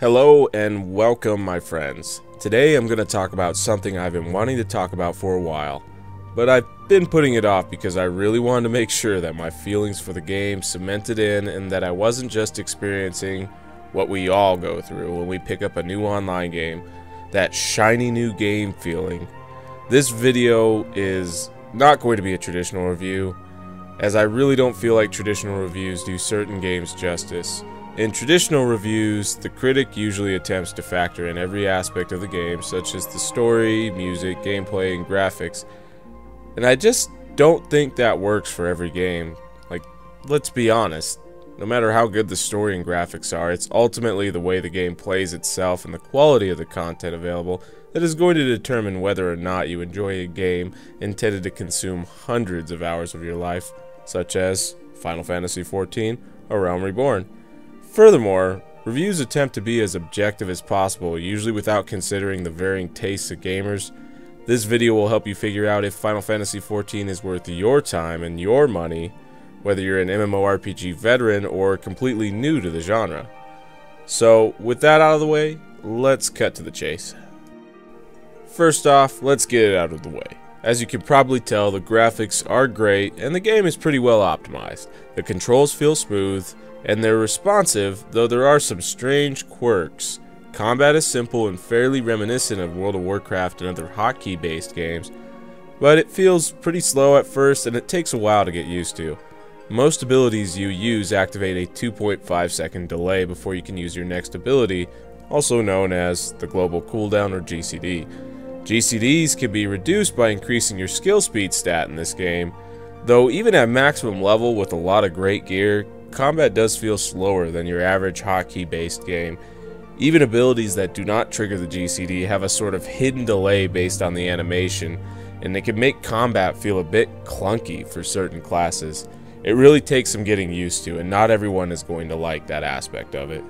Hello and welcome, my friends. Today I'm going to talk about something I've been wanting to talk about for a while, but I've been putting it off because I really wanted to make sure that my feelings for the game cemented in and that I wasn't just experiencing what we all go through when we pick up a new online game, that shiny new game feeling. This video is not going to be a traditional review, as I really don't feel like traditional reviews do certain games justice. In traditional reviews, the critic usually attempts to factor in every aspect of the game, such as the story, music, gameplay, and graphics. And I just don't think that works for every game. Like, let's be honest, no matter how good the story and graphics are, it's ultimately the way the game plays itself and the quality of the content available that is going to determine whether or not you enjoy a game intended to consume hundreds of hours of your life, such as Final Fantasy XIV or Realm Reborn. Furthermore, reviews attempt to be as objective as possible, usually without considering the varying tastes of gamers. This video will help you figure out if Final Fantasy XIV is worth your time and your money, whether you're an MMORPG veteran or completely new to the genre. So, with that out of the way, let's cut to the chase. First off, let's get it out of the way. As you can probably tell, the graphics are great and the game is pretty well optimized. The controls feel smooth, and they're responsive, though there are some strange quirks. Combat is simple and fairly reminiscent of World of Warcraft and other hotkey based games, but it feels pretty slow at first and it takes a while to get used to. Most abilities you use activate a 2.5 second delay before you can use your next ability, also known as the global cooldown or GCD. GCDs can be reduced by increasing your skill speed stat in this game, though even at maximum level with a lot of great gear, combat does feel slower than your average hotkey-based game. Even abilities that do not trigger the GCD have a sort of hidden delay based on the animation, and they can make combat feel a bit clunky for certain classes. It really takes some getting used to, and not everyone is going to like that aspect of it.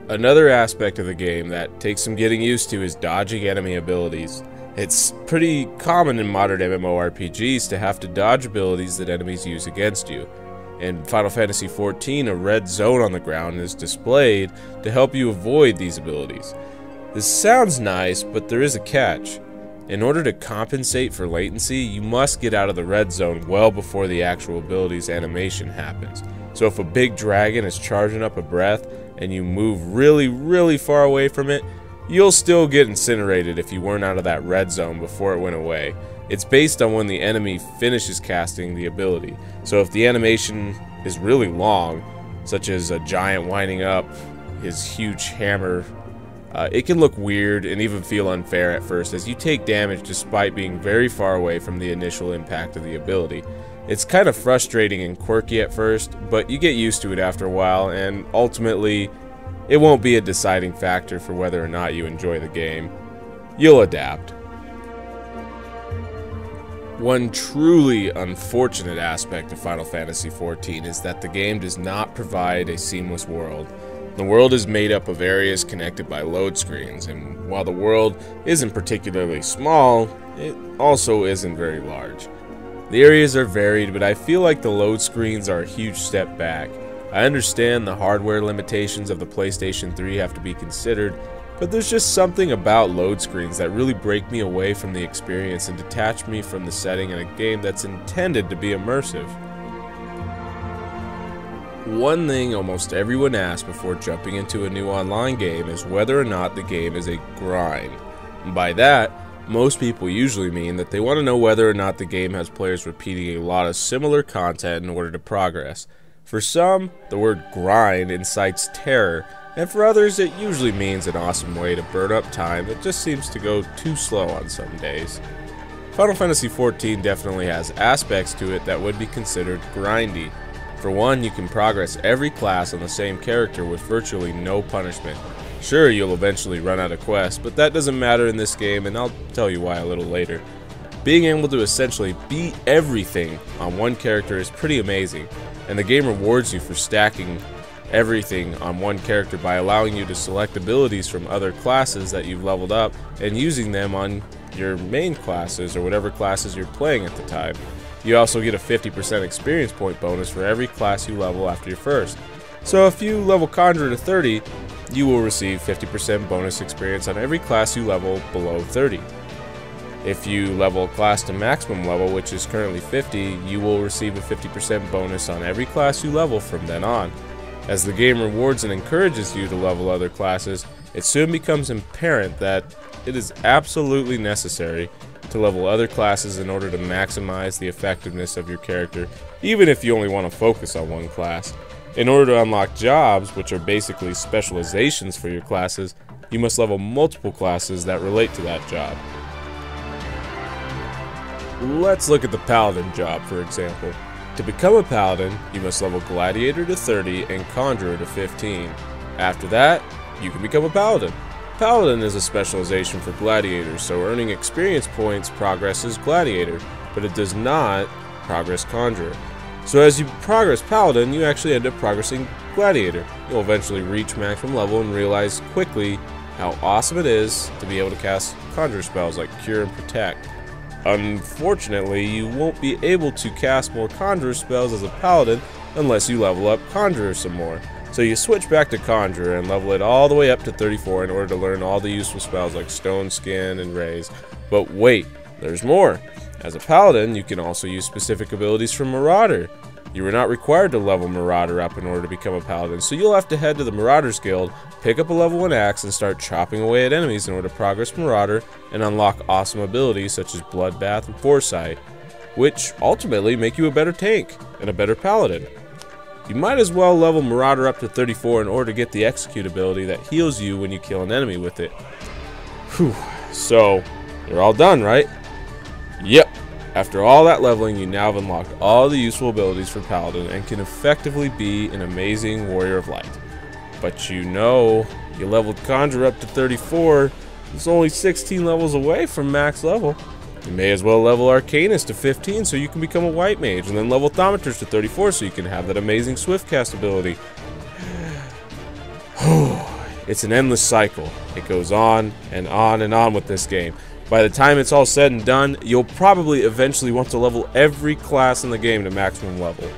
Another aspect of the game that takes some getting used to is dodging enemy abilities. It's pretty common in modern MMORPGs to have to dodge abilities that enemies use against you. In Final Fantasy XIV, a red zone on the ground is displayed to help you avoid these abilities. This sounds nice, but there is a catch. In order to compensate for latency, you must get out of the red zone well before the actual ability's animation happens. So if a big dragon is charging up a breath and you move really far away from it, you'll still get incinerated if you weren't out of that red zone before it went away. It's based on when the enemy finishes casting the ability. So if the animation is really long, such as a giant winding up his huge hammer, it can look weird and even feel unfair at first, as you take damage despite being very far away from the initial impact of the ability. It's kind of frustrating and quirky at first, but you get used to it after a while, and ultimately it won't be a deciding factor for whether or not you enjoy the game. You'll adapt. One truly unfortunate aspect of Final Fantasy XIV is that the game does not provide a seamless world. The world is made up of areas connected by load screens, and while the world isn't particularly small, it also isn't very large. The areas are varied, but I feel like the load screens are a huge step back. I understand the hardware limitations of the PlayStation 3 have to be considered, but there's just something about load screens that really break me away from the experience and detach me from the setting in a game that's intended to be immersive. One thing almost everyone asks before jumping into a new online game is whether or not the game is a grind. And by that, most people usually mean that they want to know whether or not the game has players repeating a lot of similar content in order to progress. For some, the word grind incites terror, and for others it usually means an awesome way to burn up time that just seems to go too slow on some days. Final Fantasy XIV definitely has aspects to it that would be considered grindy. For one, you can progress every class on the same character with virtually no punishment. Sure, you'll eventually run out of quests, but that doesn't matter in this game, and I'll tell you why a little later. Being able to essentially beat everything on one character is pretty amazing, and the game rewards you for stacking everything on one character by allowing you to select abilities from other classes that you've leveled up and using them on your main classes or whatever classes you're playing at the time. You also get a 50% experience point bonus for every class you level after your first. So if you level Conjurer to 30, you will receive 50% bonus experience on every class you level below 30. If you level a class to maximum level, which is currently 50, you will receive a 50% bonus on every class you level from then on. As the game rewards and encourages you to level other classes, it soon becomes apparent that it is absolutely necessary to level other classes in order to maximize the effectiveness of your character, even if you only want to focus on one class. In order to unlock jobs, which are basically specializations for your classes, you must level multiple classes that relate to that job. Let's look at the Paladin job, for example. To become a Paladin, you must level Gladiator to 30 and Conjurer to 15. After that, you can become a Paladin. Paladin is a specialization for Gladiators, so earning experience points progresses Gladiator, but it does not progress Conjurer. So as you progress Paladin, you actually end up progressing Gladiator. You'll eventually reach maximum level and realize quickly how awesome it is to be able to cast Conjure spells like Cure and Protect. Unfortunately, you won't be able to cast more Conjurer spells as a Paladin unless you level up Conjurer some more. So you switch back to Conjurer and level it all the way up to 34 in order to learn all the useful spells like Stone Skin and Raise. But wait, there's more! As a Paladin, you can also use specific abilities from Marauder. You are not required to level Marauder up in order to become a Paladin, so you'll have to head to the Marauders Guild, pick up a level 1 axe, and start chopping away at enemies in order to progress Marauder and unlock awesome abilities such as Bloodbath and Foresight, which ultimately make you a better tank and a better Paladin. You might as well level Marauder up to 34 in order to get the Execute ability that heals you when you kill an enemy with it. Whew, so you're all done, right? Yep. After all that leveling, you now have unlocked all the useful abilities for Paladin and can effectively be an amazing Warrior of Light. But you know, you leveled Conjure up to 34, it's only 16 levels away from max level. You may as well level Arcanist to 15 so you can become a White Mage, and then level Thaumaturge to 34 so you can have that amazing Swift Cast ability. It's an endless cycle. It goes on and on and on with this game. By the time it's all said and done, you'll probably eventually want to level every class in the game to maximum level.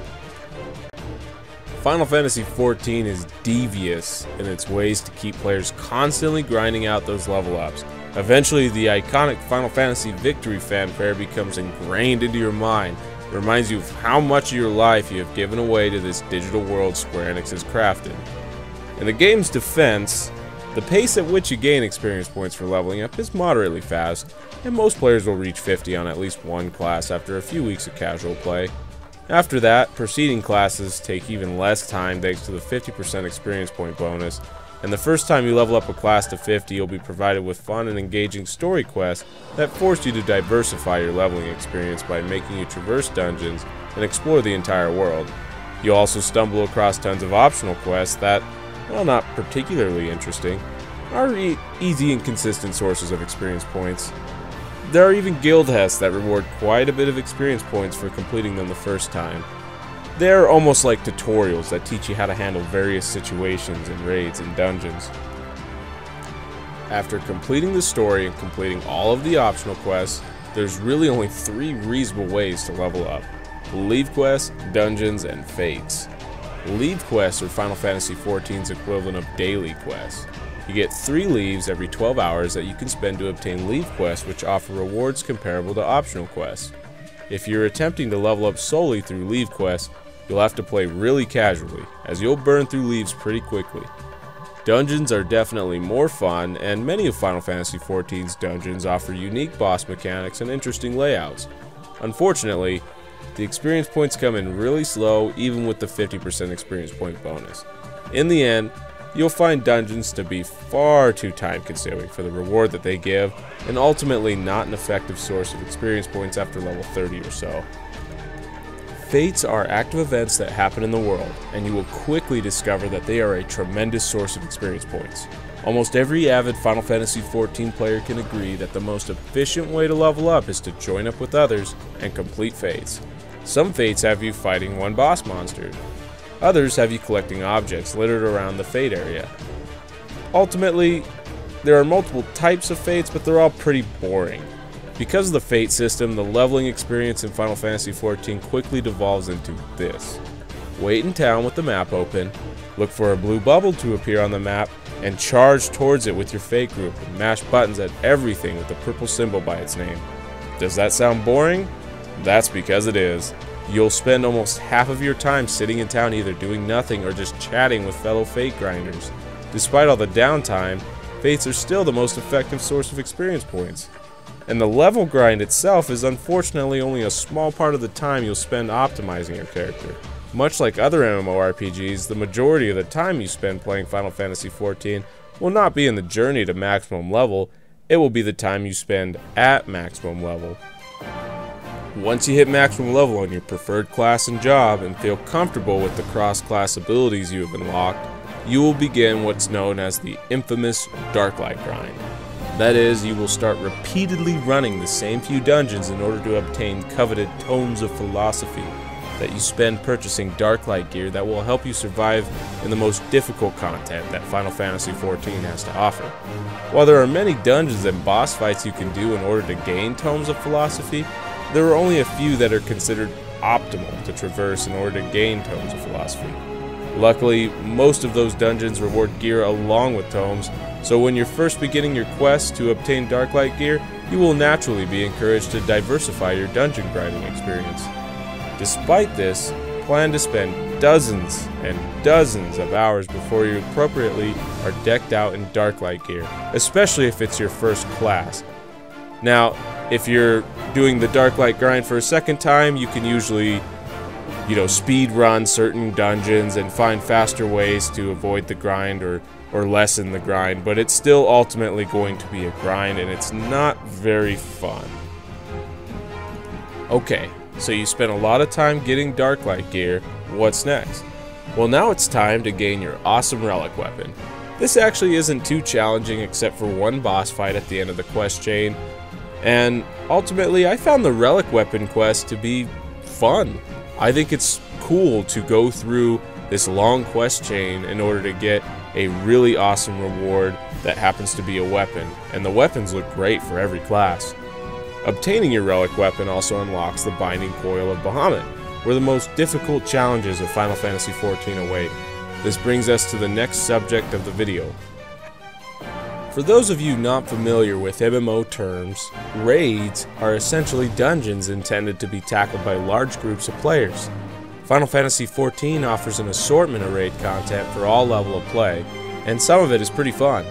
Final Fantasy XIV is devious in its ways to keep players constantly grinding out those level ups. Eventually, the iconic Final Fantasy victory fanfare becomes ingrained into your mind. It reminds you of how much of your life you have given away to this digital world Square Enix has crafted. In the game's defense, the pace at which you gain experience points for leveling up is moderately fast, and most players will reach 50 on at least one class after a few weeks of casual play. After that, preceding classes take even less time thanks to the 50% experience point bonus, and the first time you level up a class to 50, you'll be provided with fun and engaging story quests that force you to diversify your leveling experience by making you traverse dungeons and explore the entire world. You'll also stumble across tons of optional quests that, while not particularly interesting, are easy and consistent sources of experience points. There are even guild hests that reward quite a bit of experience points for completing them the first time. They're almost like tutorials that teach you how to handle various situations and raids and dungeons. After completing the story and completing all of the optional quests, there's really only 3 reasonable ways to level up: Leave quests, dungeons, and fates. Leave quests are Final Fantasy XIV's equivalent of daily quests. You get 3 leaves every 12 hours that you can spend to obtain leave quests, which offer rewards comparable to optional quests. If you're attempting to level up solely through leave quests, you'll have to play really casually, as you'll burn through leaves pretty quickly. Dungeons are definitely more fun, and many of Final Fantasy XIV's dungeons offer unique boss mechanics and interesting layouts. Unfortunately, the experience points come in really slow even with the 50% experience point bonus. In the end, you'll find dungeons to be far too time consuming for the reward that they give, and ultimately not an effective source of experience points after level 30 or so. Fates are active events that happen in the world, and you will quickly discover that they are a tremendous source of experience points. Almost every avid Final Fantasy XIV player can agree that the most efficient way to level up is to join up with others and complete Fates. Some Fates have you fighting one boss monster. Others have you collecting objects littered around the Fate area. Ultimately, there are multiple types of Fates, but they're all pretty boring. Because of the Fate system, the leveling experience in Final Fantasy XIV quickly devolves into this. wait in town with the map open, look for a blue bubble to appear on the map, and charge towards it with your fake group and mash buttons at everything with the purple symbol by its name. Does that sound boring? That's because it is. You'll spend almost half of your time sitting in town either doing nothing or just chatting with fellow Fate grinders. Despite all the downtime, Fates are still the most effective source of experience points. And the level grind itself is unfortunately only a small part of the time you'll spend optimizing your character. Much like other MMORPGs, the majority of the time you spend playing Final Fantasy XIV will not be in the journey to maximum level, it will be the time you spend at maximum level. Once you hit maximum level on your preferred class and job and feel comfortable with the cross-class abilities you have unlocked, you will begin what's known as the infamous Darklight grind. That is, you will start repeatedly running the same few dungeons in order to obtain coveted tomes of philosophy that you spend purchasing Darklight gear that will help you survive in the most difficult content that Final Fantasy XIV has to offer. While there are many dungeons and boss fights you can do in order to gain tomes of philosophy, there are only a few that are considered optimal to traverse in order to gain tomes of philosophy. Luckily, most of those dungeons reward gear along with tomes, so when you're first beginning your quest to obtain Darklight gear, you will naturally be encouraged to diversify your dungeon grinding experience. Despite this, plan to spend dozens and dozens of hours before you appropriately are decked out in Darklight gear, especially if it's your first class. Now, if you're doing the Darklight grind for a second time, you can usually, speed run certain dungeons and find faster ways to avoid the grind or lessen the grind, but it's still ultimately going to be a grind and it's not very fun. Okay, so you spent a lot of time getting Darklight gear. What's next? Well, now it's time to gain your awesome relic weapon. This actually isn't too challenging except for one boss fight at the end of the quest chain, and ultimately I found the relic weapon quest to be fun. I think it's cool to go through this long quest chain in order to get a really awesome reward that happens to be a weapon, and the weapons look great for every class. Obtaining your relic weapon also unlocks the Binding Coil of Bahamut, where the most difficult challenges of Final Fantasy XIV await. This brings us to the next subject of the video. For those of you not familiar with MMO terms, raids are essentially dungeons intended to be tackled by large groups of players. Final Fantasy XIV offers an assortment of raid content for all level of play, and some of it is pretty fun.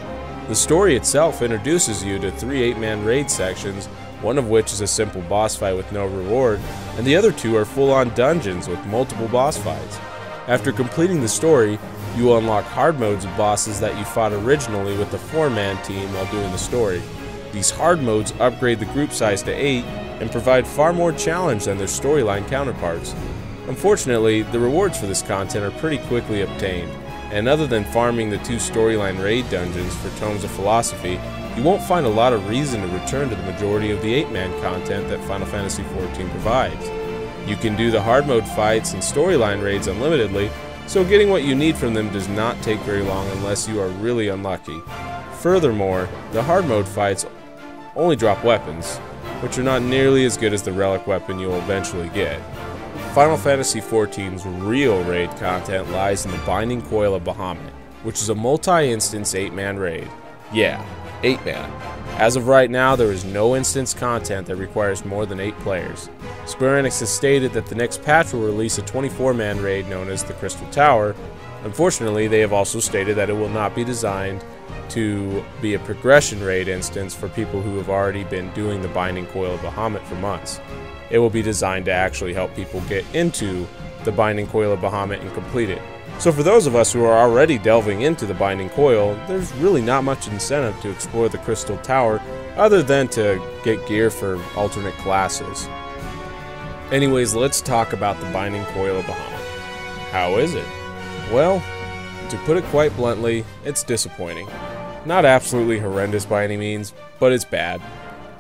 The story itself introduces you to 3 8-man raid sections, one of which is a simple boss fight with no reward, and the other 2 are full-on dungeons with multiple boss fights. After completing the story, you will unlock hard modes of bosses that you fought originally with the 4-man team while doing the story. These hard modes upgrade the group size to 8 and provide far more challenge than their storyline counterparts. Unfortunately, the rewards for this content are pretty quickly obtained, and other than farming the 2 storyline raid dungeons for tomes of philosophy, you won't find a lot of reason to return to the majority of the 8-man content that Final Fantasy XIV provides. You can do the hard mode fights and storyline raids unlimitedly, so getting what you need from them does not take very long unless you are really unlucky. Furthermore, the hard mode fights only drop weapons, which are not nearly as good as the relic weapon you'll eventually get. Final Fantasy XIV's real raid content lies in the Binding Coil of Bahamut, which is a multi-instance 8-man raid. Yeah, 8-man. As of right now, there is no instance content that requires more than 8 players. Square Enix has stated that the next patch will release a 24-man raid known as the Crystal Tower. Unfortunately, they have also stated that it will not be designed to be a progression raid instance for people who have already been doing the Binding Coil of Bahamut for months. It will be designed to actually help people get into the Binding Coil of Bahamut and complete it. So for those of us who are already delving into the Binding Coil, there's really not much incentive to explore the Crystal Tower other than to get gear for alternate classes. Anyways, let's talk about the Binding Coil of Bahamut. How is it? Well, to put it quite bluntly, it's disappointing. Not absolutely horrendous by any means, but it's bad.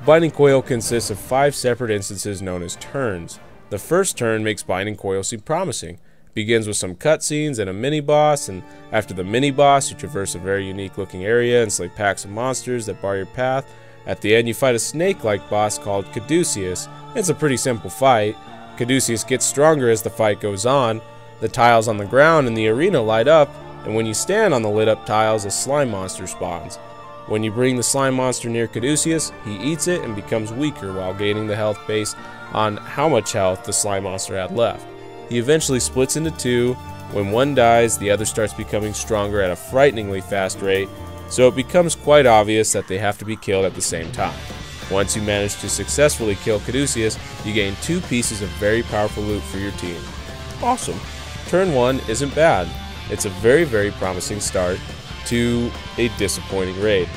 Binding Coil consists of 5 separate instances known as turns. The first turn makes Binding Coil seem promising. It begins with some cutscenes and a mini-boss, and after the mini-boss you traverse a very unique looking area and slay packs of monsters that bar your path. At the end you fight a snake-like boss called Caduceus. It's a pretty simple fight. Caduceus gets stronger as the fight goes on, The tiles on the ground in the arena light up, and when you stand on the lit up tiles, a slime monster spawns. When you bring the slime monster near Caduceus, he eats it and becomes weaker while gaining the health based on how much health the slime monster had left. He eventually splits into two. When one dies, the other starts becoming stronger at a frighteningly fast rate, so it becomes quite obvious that they have to be killed at the same time. Once you manage to successfully kill Caduceus, you gain 2 pieces of very powerful loot for your team. Awesome. Turn 1 isn't bad. It's a very promising start to a disappointing raid.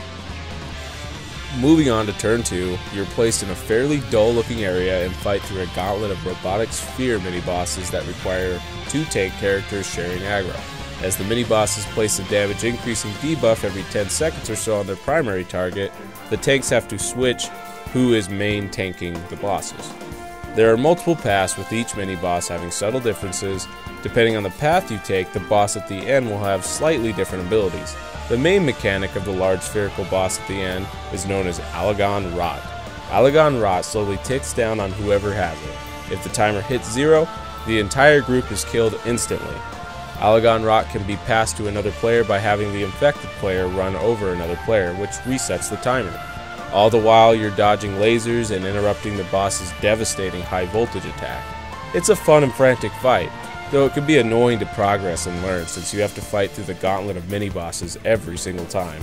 Moving on to turn 2, you're placed in a fairly dull looking area and fight through a gauntlet of robotic sphere mini-bosses that require 2 tank characters sharing aggro. As the mini-bosses place a damage increasing debuff every 10 seconds or so on their primary target, the tanks have to switch who is main tanking the bosses. There are multiple paths, with each mini-boss having subtle differences. Depending on the path you take, the boss at the end will have slightly different abilities. The main mechanic of the large spherical boss at the end is known as Allagan Rot. Allagan Rot slowly ticks down on whoever has it. If the timer hits 0, the entire group is killed instantly. Allagan Rot can be passed to another player by having the infected player run over another player, which resets the timer. All the while, you're dodging lasers and interrupting the boss's devastating high voltage attack. It's a fun and frantic fight, though it can be annoying to progress and learn since you have to fight through the gauntlet of mini-bosses every single time.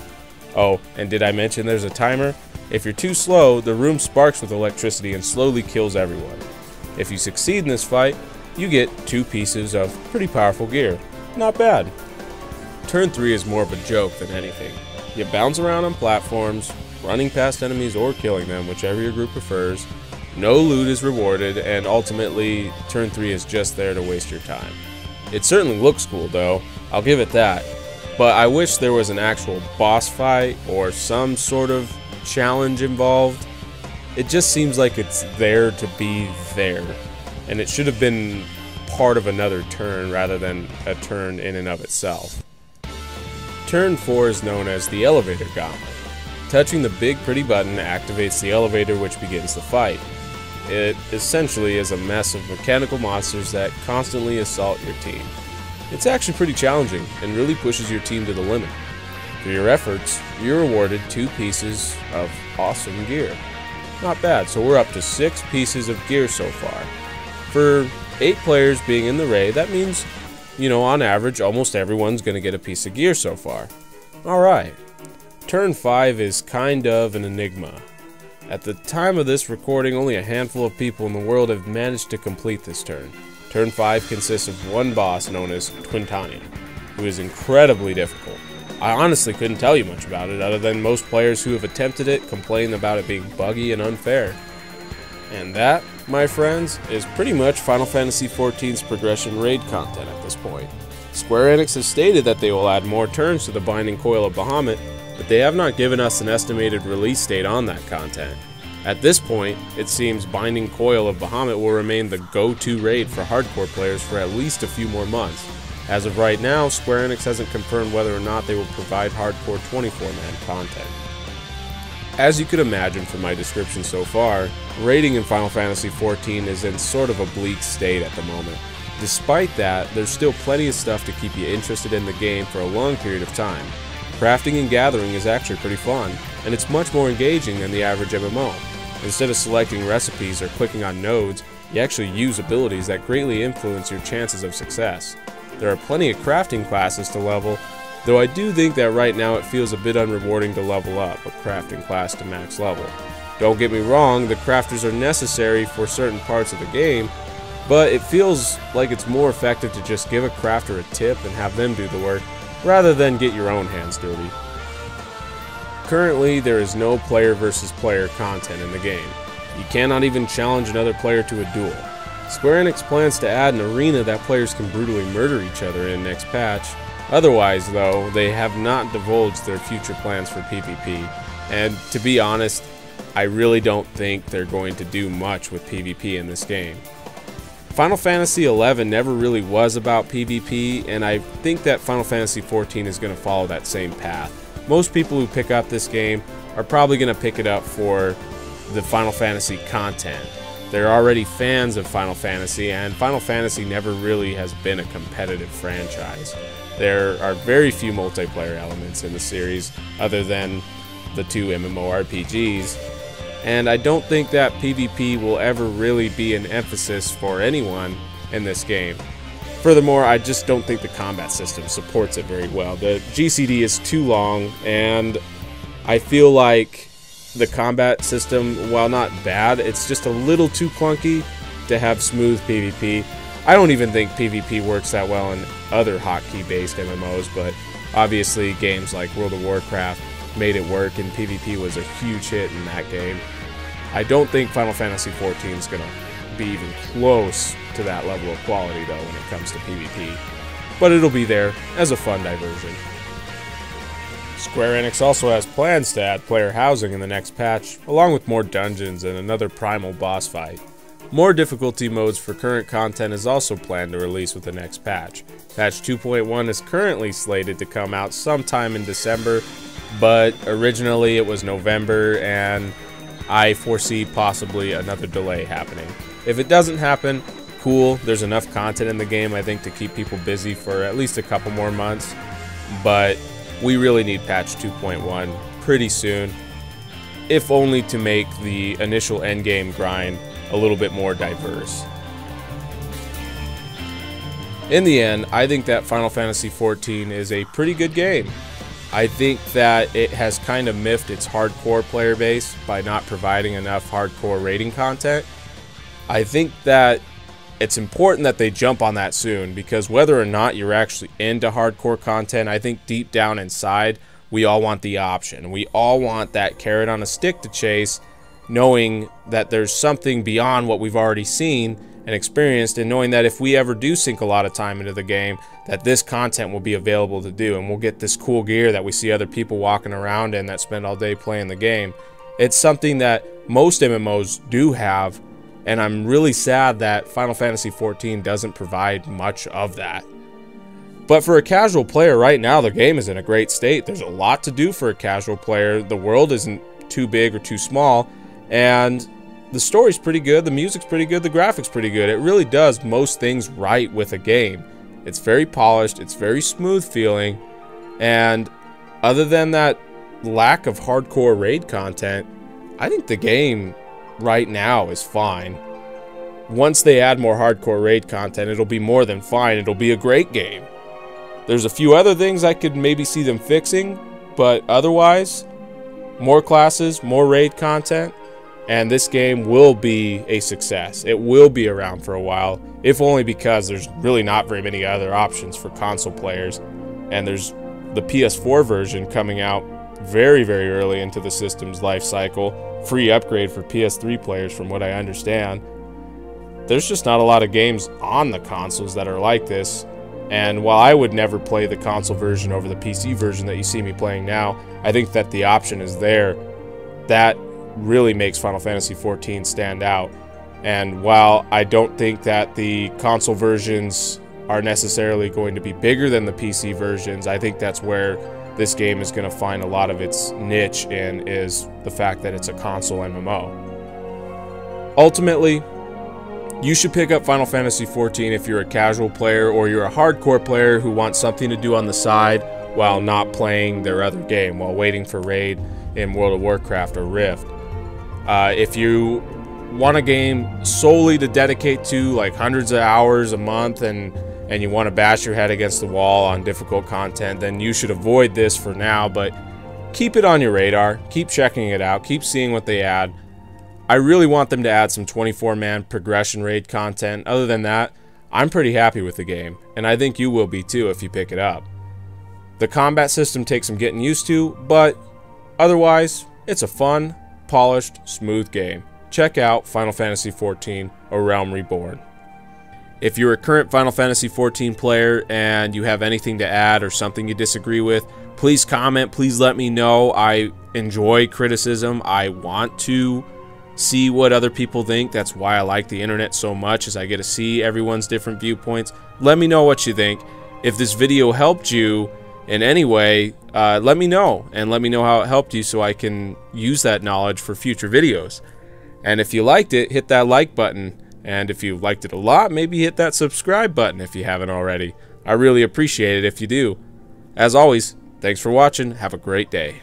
Oh, and did I mention there's a timer? If you're too slow, the room sparks with electricity and slowly kills everyone. If you succeed in this fight, you get 2 pieces of pretty powerful gear. Not bad. Turn 3 is more of a joke than anything. You bounce around on platforms, running past enemies or killing them, whichever your group prefers. No loot is rewarded, and ultimately, turn 3 is just there to waste your time. It certainly looks cool though, I'll give it that, but I wish there was an actual boss fight or some sort of challenge involved. It just seems like it's there to be there, and it should have been part of another turn rather than a turn in and of itself. Turn 4 is known as the Elevator Gauntlet. Touching the big pretty button activates the elevator, which begins the fight. It essentially is a mess of mechanical monsters that constantly assault your team. It's actually pretty challenging and really pushes your team to the limit. For your efforts, you're awarded 2 pieces of awesome gear. Not bad, so we're up to 6 pieces of gear so far. For 8 players being in the raid, that means, on average, almost everyone's going to get a piece of gear so far. Alright. Turn 5 is kind of an enigma. At the time of this recording, only a handful of people in the world have managed to complete this turn. Turn 5 consists of one boss known as Quintania, who is incredibly difficult. I honestly couldn't tell you much about it other than most players who have attempted it complain about it being buggy and unfair. And that, my friends, is pretty much Final Fantasy XIV's progression raid content at this point. Square Enix has stated that they will add more turns to the Binding Coil of Bahamut, but they have not given us an estimated release date on that content. At this point, it seems Binding Coil of Bahamut will remain the go-to raid for hardcore players for at least a few more months. As of right now, Square Enix hasn't confirmed whether or not they will provide hardcore 24-man content. As you could imagine from my description so far, raiding in Final Fantasy XIV is in sort of a bleak state at the moment. Despite that, there's still plenty of stuff to keep you interested in the game for a long period of time. Crafting and gathering is actually pretty fun, and it's much more engaging than the average MMO. Instead of selecting recipes or clicking on nodes, you actually use abilities that greatly influence your chances of success. There are plenty of crafting classes to level, though I do think that right now it feels a bit unrewarding to level up a crafting class to max level. Don't get me wrong, the crafters are necessary for certain parts of the game, but it feels like it's more effective to just give a crafter a tip and have them do the work, rather than get your own hands dirty. Currently, there is no player versus player content in the game. You cannot even challenge another player to a duel. Square Enix plans to add an arena that players can brutally murder each other in next patch. Otherwise, though, they have not divulged their future plans for PvP, and to be honest, I really don't think they're going to do much with PvP in this game. Final Fantasy XI never really was about PvP, and I think that Final Fantasy XIV is going to follow that same path. Most people who pick up this game are probably going to pick it up for the Final Fantasy content. They're already fans of Final Fantasy, and Final Fantasy never really has been a competitive franchise. There are very few multiplayer elements in the series other than the 2 MMORPGs, and I don't think that PvP will ever really be an emphasis for anyone in this game. Furthermore, I just don't think the combat system supports it very well. The GCD is too long, and I feel like the combat system, while not bad, it's just a little too clunky to have smooth PvP. I don't even think PvP works that well in other hotkey-based MMOs, but obviously games like World of Warcraft made it work, and PvP was a huge hit in that game. I don't think Final Fantasy XIV is going to be even close to that level of quality, though, when it comes to PvP. But it'll be there as a fun diversion. Square Enix also has plans to add player housing in the next patch, along with more dungeons and another primal boss fight. More difficulty modes for current content is also planned to release with the next patch. Patch 2.1 is currently slated to come out sometime in December, but originally it was November, and I foresee possibly another delay happening. If it doesn't happen, cool. There's enough content in the game, I think, to keep people busy for at least a couple more months, but we really need patch 2.1 pretty soon, if only to make the initial endgame grind a little bit more diverse. In the end, I think that Final Fantasy XIV is a pretty good game. I think that it has kind of miffed its hardcore player base by not providing enough hardcore raiding content. I think that it's important that they jump on that soon, because whether or not you're actually into hardcore content, I think deep down inside, we all want the option. We all want that carrot on a stick to chase, knowing that there's something beyond what we've already seen and experienced, and knowing that if we ever do sink a lot of time into the game, that this content will be available to do, and we'll get this cool gear that we see other people walking around in that spend all day playing the game. It's something that most MMOs do have, and I'm really sad that Final Fantasy XIV doesn't provide much of that. But for a casual player right now, the game is in a great state. There's a lot to do for a casual player. The world isn't too big or too small, and the story's pretty good, the music's pretty good, the graphics pretty good. It really does most things right with a game. It's very polished, it's very smooth feeling, and other than that lack of hardcore raid content, I think the game right now is fine. Once they add more hardcore raid content, it'll be more than fine. It'll be a great game. There's a few other things I could maybe see them fixing, but otherwise, more classes, more raid content, and this game will be a success. It will be around for a while, if only because there's really not very many other options for console players, and there's the PS4 version coming out very, very early into the system's life cycle. Free upgrade for PS3 players, from what I understand. There's just not a lot of games on the consoles that are like this, and while I would never play the console version over the PC version that you see me playing now, I think that the option is there. That really makes Final Fantasy XIV stand out. And while I don't think that the console versions are necessarily going to be bigger than the PC versions, I think that's where this game is going to find a lot of its niche in, is the fact that it's a console MMO. Ultimately, you should pick up Final Fantasy XIV if you're a casual player or you're a hardcore player who wants something to do on the side while not playing their other game, while waiting for raid in World of Warcraft or Rift. If you want a game solely to dedicate to, like hundreds of hours a month, and you want to bash your head against the wall on difficult content, then you should avoid this for now, but keep it on your radar, keep checking it out, keep seeing what they add. I really want them to add some 24-man progression raid content. Other than that, I'm pretty happy with the game, and I think you will be too if you pick it up. The combat system takes some getting used to, but otherwise, it's a fun, polished, smooth game. Check out Final Fantasy XIV or Realm Reborn. If you're a current Final Fantasy XIV player and you have anything to add or something you disagree with, please comment, please let me know. I enjoy criticism. I want to see what other people think. That's why I like the internet so much, is I get to see everyone's different viewpoints. Let me know what you think. If this video helped you in any way, let me know, and let me know how it helped you so I can use that knowledge for future videos. And if you liked it, hit that like button. And if you liked it a lot, maybe hit that subscribe button if you haven't already. I really appreciate it if you do. As always, thanks for watching. Have a great day.